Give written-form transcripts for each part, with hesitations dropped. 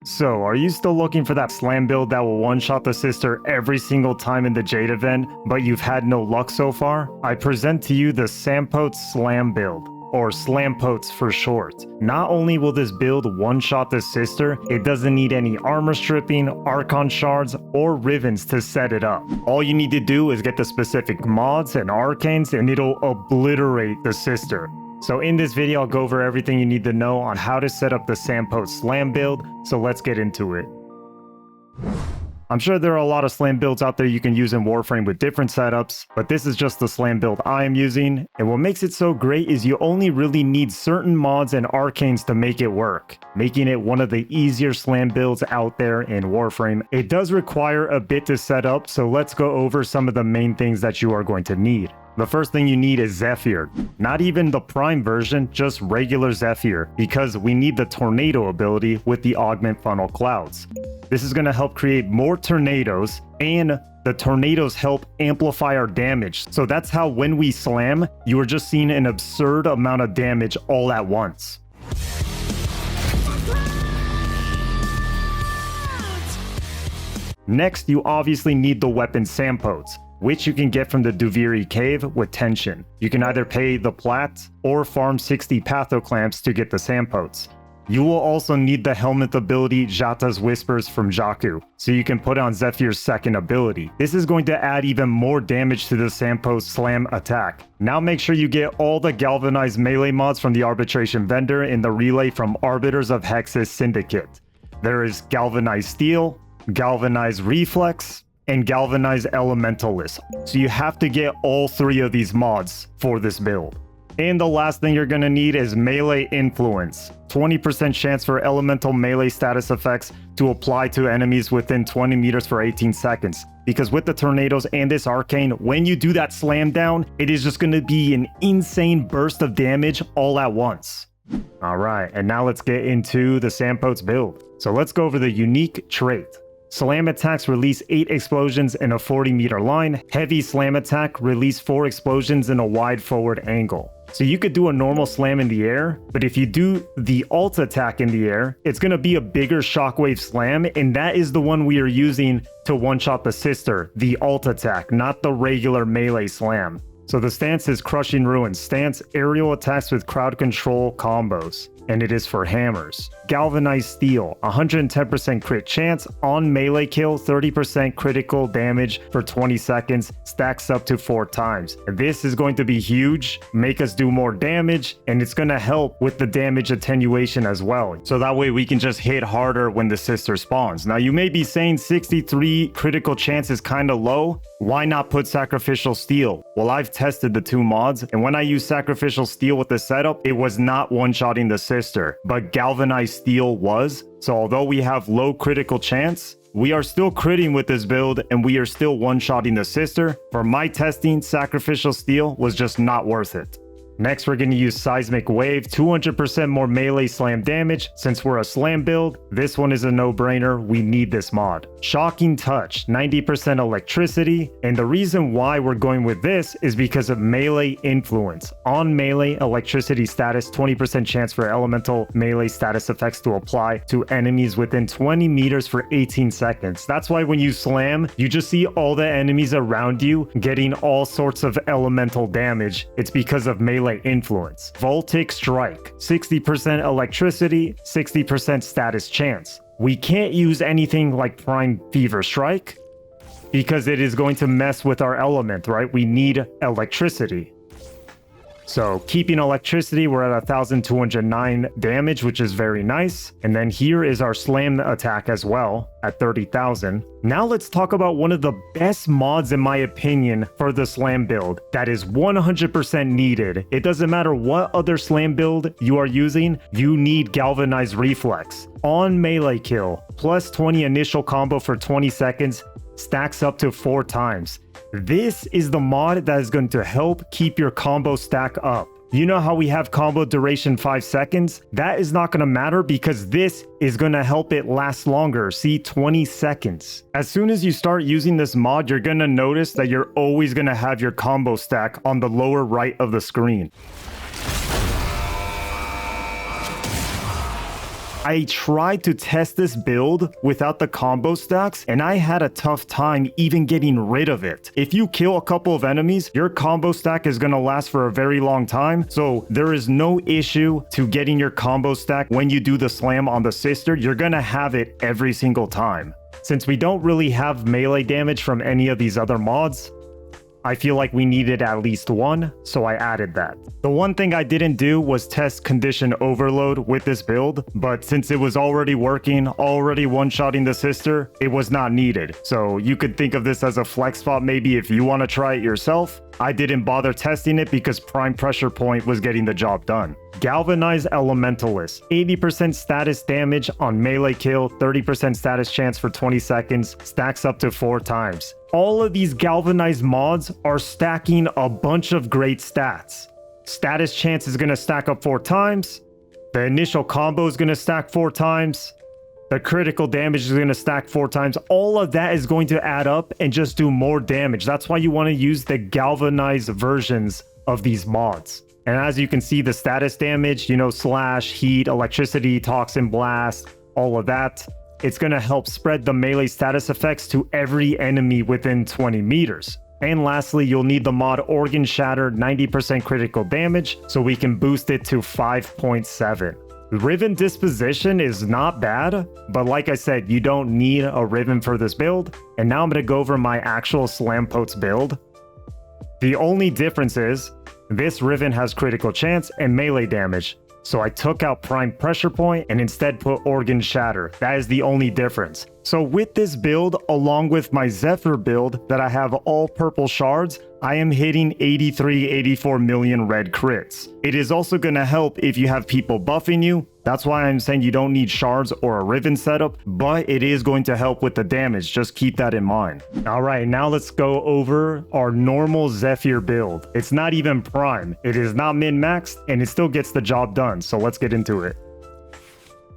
So, are you still looking for that slam build that will one-shot the sister every single time in the Jade event, but you've had no luck so far? I present to you the SAMPOTES Slam Build, or SAMPOTES for short. Not only will this build one-shot the sister, it doesn't need any armor stripping, archon shards, or Rivens to set it up. All you need to do is get the specific mods and arcanes and it'll obliterate the sister. So in this video, I'll go over everything you need to know on how to set up the SAMPOTES Slam build, so let's get into it. I'm sure there are a lot of slam builds out there you can use in Warframe with different setups, but this is just the slam build I am using, and what makes it so great is you only really need certain mods and arcanes to make it work, making it one of the easier slam builds out there in Warframe. It does require a bit to set up, so let's go over some of the main things that you are going to need. The first thing you need is Zephyr. Not even the Prime version, just regular Zephyr, because we need the Tornado ability with the Augment Funnel Clouds. This is going to help create more tornadoes, and the tornadoes help amplify our damage. So that's how when we slam, you are just seeing an absurd amount of damage all at once. Next, you obviously need the weapon SAMPOTES, which you can get from the Duviri Cave with Tension. You can either pay the plat or farm 60 Pathoclamps to get the SAMPOTES. You will also need the helmet ability Jata's Whispers from Jakku, so you can put on Zephyr's second ability. This is going to add even more damage to the SAMPOTES Slam attack. Now make sure you get all the galvanized melee mods from the Arbitration vendor in the relay from Arbiters of Hex's Syndicate. There is Galvanized Steel, Galvanized Reflex, and Galvanized Elementalist. So you have to get all three of these mods for this build. And the last thing you're going to need is Melee Influence. 20% chance for elemental melee status effects to apply to enemies within 20 meters for 18 seconds. Because with the tornadoes and this arcane, when you do that slam down, it is just going to be an insane burst of damage all at once. Alright, and now let's get into the SAMPOTES build. So let's go over the unique trait. Slam attacks release 8 explosions in a 40-meter line. Heavy slam attack release 4 explosions in a wide forward angle. So you could do a normal slam in the air, but if you do the alt attack in the air, it's going to be a bigger shockwave slam, and that is the one we are using to one-shot the sister, the alt attack, not the regular melee slam. So the stance is Crushing Ruins stance, aerial attacks with crowd control combos, and it is for hammers. Galvanized Steel, 110% crit chance, on melee kill, 30% critical damage for 20 seconds, stacks up to 4 times. This is going to be huge, make us do more damage, and it's going to help with the damage attenuation as well. So that way we can just hit harder when the sister spawns. Now you may be saying 63 critical chance is kind of low. Why not put Sacrificial Steel? Well, I've tested the 2 mods, and when I used Sacrificial Steel with the setup, it was not one-shotting the sister, but Galvanized Steel was. So although we have low critical chance, we are still critting with this build, and we are still one-shotting the sister. For my testing, Sacrificial Steel was just not worth it. Next, we're going to use Seismic Wave, 200% more melee slam damage. Since we're a slam build, this one is a no-brainer. We need this mod. Shocking Touch, 90% electricity. And the reason why we're going with this is because of melee influence. On melee electricity status, 20% chance for elemental melee status effects to apply to enemies within 20 meters for 18 seconds. That's why when you slam, you just see all the enemies around you getting all sorts of elemental damage. It's because of melee influence. Voltic Strike, 60% electricity, 60% status chance. We can't use anything like Prime Fever Strike because it is going to mess with our element, right? We need electricity. So keeping electricity, we're at 1,209 damage, which is very nice. And then here is our slam attack as well at 30,000. Now let's talk about one of the best mods in my opinion for the slam build that is 100% needed. It doesn't matter what other slam build you are using, you need Galvanized Reflex. On melee kill, plus 20 initial combo for 20 seconds, stacks up to 4 times. This is the mod that is going to help keep your combo stack up. You know how we have combo duration 5 seconds? That is not going to matter because this is going to help it last longer. See, 20 seconds. As soon as you start using this mod, you're going to notice that you're always going to have your combo stack on the lower right of the screen. I tried to test this build without the combo stacks, and I had a tough time even getting rid of it. If you kill a couple of enemies, your combo stack is going to last for a very long time, so there is no issue to getting your combo stack when you do the slam on the sister. You're going to have it every single time. Since we don't really have melee damage from any of these other mods, I feel like we needed at least one, so I added that. The one thing I didn't do was test condition overload with this build, but since it was already working, already one-shotting the sister, it was not needed. So you could think of this as a flex spot maybe if you want to try it yourself. I didn't bother testing it because prime pressure point was getting the job done. Galvanized Elementalist, 80% status damage on melee kill, 30% status chance for 20 seconds, stacks up to 4 times. All of these galvanized mods are stacking a bunch of great stats. Status chance is going to stack up 4 times. The initial combo is going to stack 4 times. The critical damage is going to stack 4 times. All of that is going to add up and just do more damage. That's why you want to use the galvanized versions of these mods. And as you can see, the status damage, slash, heat, electricity, toxin blast, all of that, it's going to help spread the melee status effects to every enemy within 20 meters. And lastly, you'll need the mod Organ Shatter, 90% critical damage, so we can boost it to 5.7. Riven disposition is not bad, but like I said, you don't need a Riven for this build. And now I'm going to go over my actual SAMPOTES build. The only difference is, this Riven has critical chance and melee damage, so I took out prime pressure point and instead put Organ Shatter. That is the only difference. So with this build, along with my Zephyr build that I have all purple shards, I am hitting 84 million red crits. It is also going to help if you have people buffing you. That's why I'm saying you don't need shards or a Riven setup, but it is going to help with the damage. Just keep that in mind. All right, now let's go over our normal Zephyr build. It's not even prime. It is not min-maxed, and it still gets the job done. So let's get into it.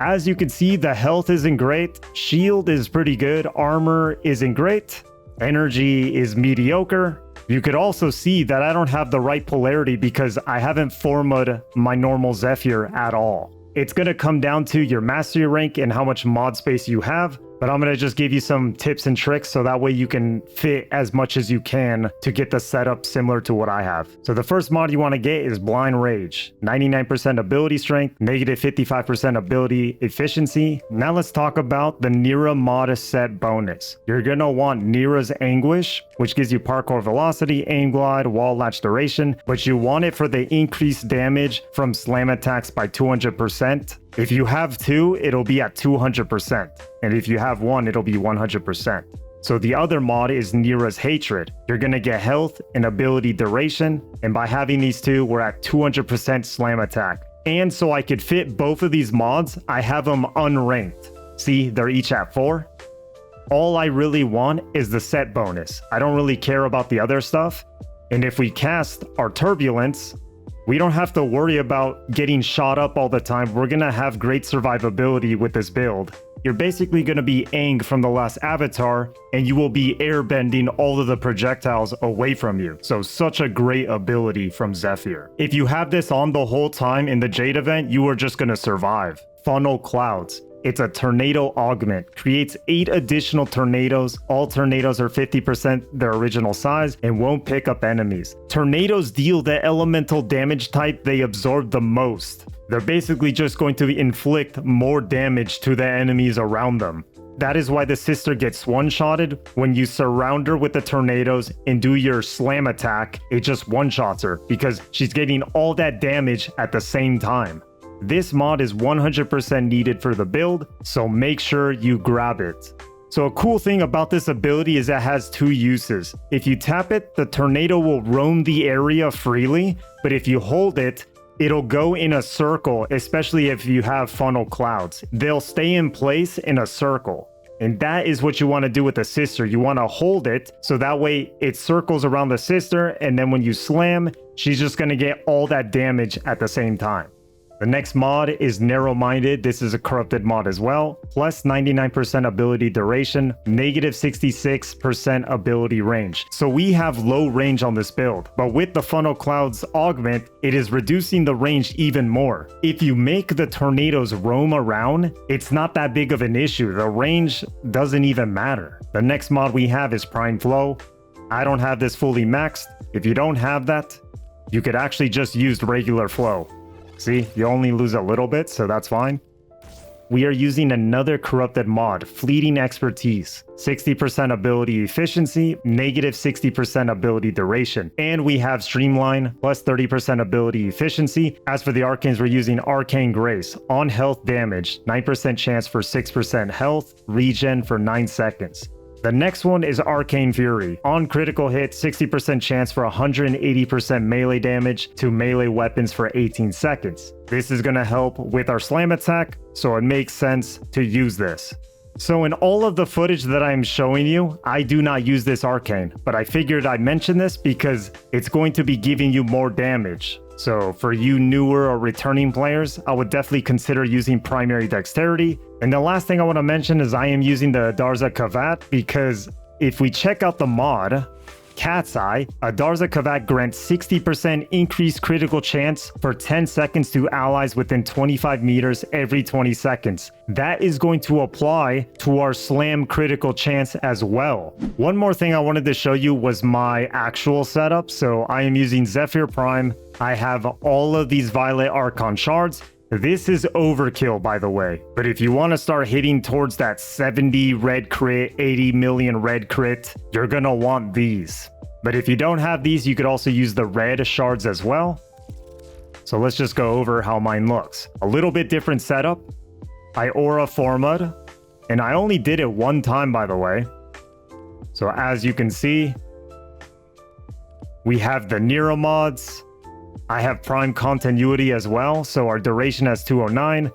As you can see, the health isn't great. Shield is pretty good. Armor isn't great. Energy is mediocre. You could also see that I don't have the right polarity because I haven't formed my normal Zephyr at all. It's going to come down to your mastery rank and how much mod space you have, but I'm going to just give you some tips and tricks so that way you can fit as much as you can to get the setup similar to what I have. So the first mod you want to get is Blind Rage, 99% ability strength, negative 55% ability efficiency. Now let's talk about the Nira mod set bonus. You're going to want Nira's Anguish, which gives you parkour velocity, aim glide, wall latch duration, but you want it for the increased damage from slam attacks by 200%. If you have 2, it'll be at 200%. And if you have 1, it'll be 100%. So the other mod is Nira's Hatred. You're going to get health and ability duration. And by having these two, we're at 200% slam attack. And so I could fit both of these mods, I have them unranked. See, they're each at 4. All I really want is the set bonus. I don't really care about the other stuff. And if we cast our Turbulence, we don't have to worry about getting shot up all the time. We're going to have great survivability with this build. You're basically going to be Aang from the last Avatar, and you will be airbending all of the projectiles away from you. So such a great ability from Zephyr. If you have this on the whole time in the Jade event, you are just going to survive. Funnel Clouds. It's a tornado augment, creates 8 additional tornadoes. All tornadoes are 50% their original size and won't pick up enemies. Tornadoes deal the elemental damage type they absorb the most. They're basically just going to inflict more damage to the enemies around them. That is why the sister gets one-shotted. When you surround her with the tornadoes and do your slam attack, it just one-shots her because she's getting all that damage at the same time. This mod is 100% needed for the build, so make sure you grab it. So a cool thing about this ability is it has 2 uses. If you tap it, the tornado will roam the area freely, but if you hold it, it'll go in a circle, especially if you have funnel clouds. They'll stay in place in a circle. And that is what you want to do with the sister. You want to hold it so that way it circles around the sister, and then when you slam, she's just going to get all that damage at the same time. The next mod is Narrow-Minded. This is a corrupted mod as well. Plus 99% ability duration, negative 66% ability range. So we have low range on this build, but with the Funnel Cloud's augment, it is reducing the range even more. If you make the tornadoes roam around, it's not that big of an issue. The range doesn't even matter. The next mod we have is Prime Flow. I don't have this fully maxed. If you don't have that, you could actually just use regular flow. See, you only lose a little bit, so that's fine. We are using another corrupted mod, Fleeting Expertise. 60% ability efficiency, negative 60% ability duration. And we have Streamline, plus 30% ability efficiency. As for the arcanes, we're using Arcane Grace. On health damage, 9% chance for 6% health, regen for 9 seconds. The next one is Arcane Fury. On critical hit, 60% chance for 180% melee damage to melee weapons for 18 seconds. This is going to help with our slam attack, so it makes sense to use this. So in all of the footage that I'm showing you, I do not use this arcane, but I figured I'd mention this because it's going to be giving you more damage. So for you newer or returning players, I would definitely consider using primary dexterity. And the last thing I want to mention is I am using the Adarza Kavat because if we check out the mod, Cat's Eye, Adarza Kavat grants 60% increased critical chance for 10 seconds to allies within 25 meters every 20 seconds. That is going to apply to our slam critical chance as well. One more thing I wanted to show you was my actual setup. So I am using Zephyr Prime. I have all of these Violet Archon Shards. This is overkill, by the way, but if you want to start hitting towards that 70 red crit, 80 million red crit, you're gonna want these. But if you don't have these, you could also use the red shards as well. So let's just go over how mine looks. A little bit different setup. I aura Formud, and I only did it one time, by the way. So as you can see, we have the Nero mods. I have Prime Continuity as well, so our duration has 209.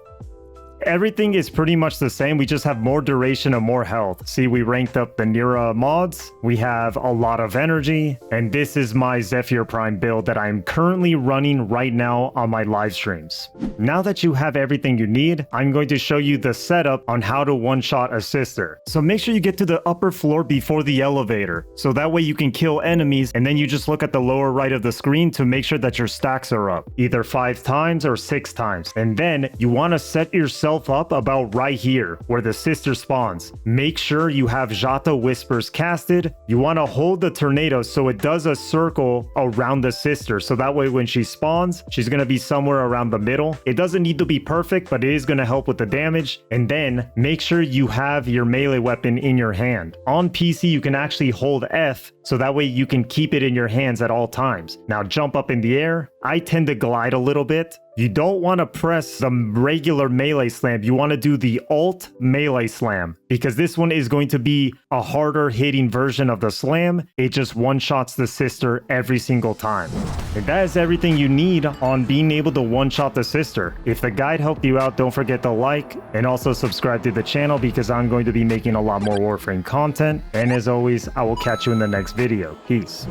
Everything is pretty much the same, we just have more duration and more health. See, we ranked up the Nira mods, we have a lot of energy, and this is my Zephyr Prime build that I'm currently running right now on my live streams. Now that you have everything you need, I'm going to show you the setup on how to one-shot a sister. So make sure you get to the upper floor before the elevator, so that way you can kill enemies, and then you just look at the lower right of the screen to make sure that your stacks are up, either 5 times or 6 times. And then you want to set yourself up about right here where the sister spawns. Make sure you have Jata Whispers casted. You want to hold the tornado so it does a circle around the sister, so that way when she spawns, she's going to be somewhere around the middle. It doesn't need to be perfect, but it is going to help with the damage. And then make sure you have your melee weapon in your hand. On PC, you can actually hold F, so that way you can keep it in your hands at all times. Now jump up in the air. I tend to glide a little bit. You don't want to press the regular melee slam. You want to do the alt melee slam because this one is going to be a harder hitting version of the slam. It just one-shots the sister every single time. And that is everything you need on being able to one-shot the sister. If the guide helped you out, don't forget to like and also subscribe to the channel because I'm going to be making a lot more Warframe content. And as always, I will catch you in the next video. Peace.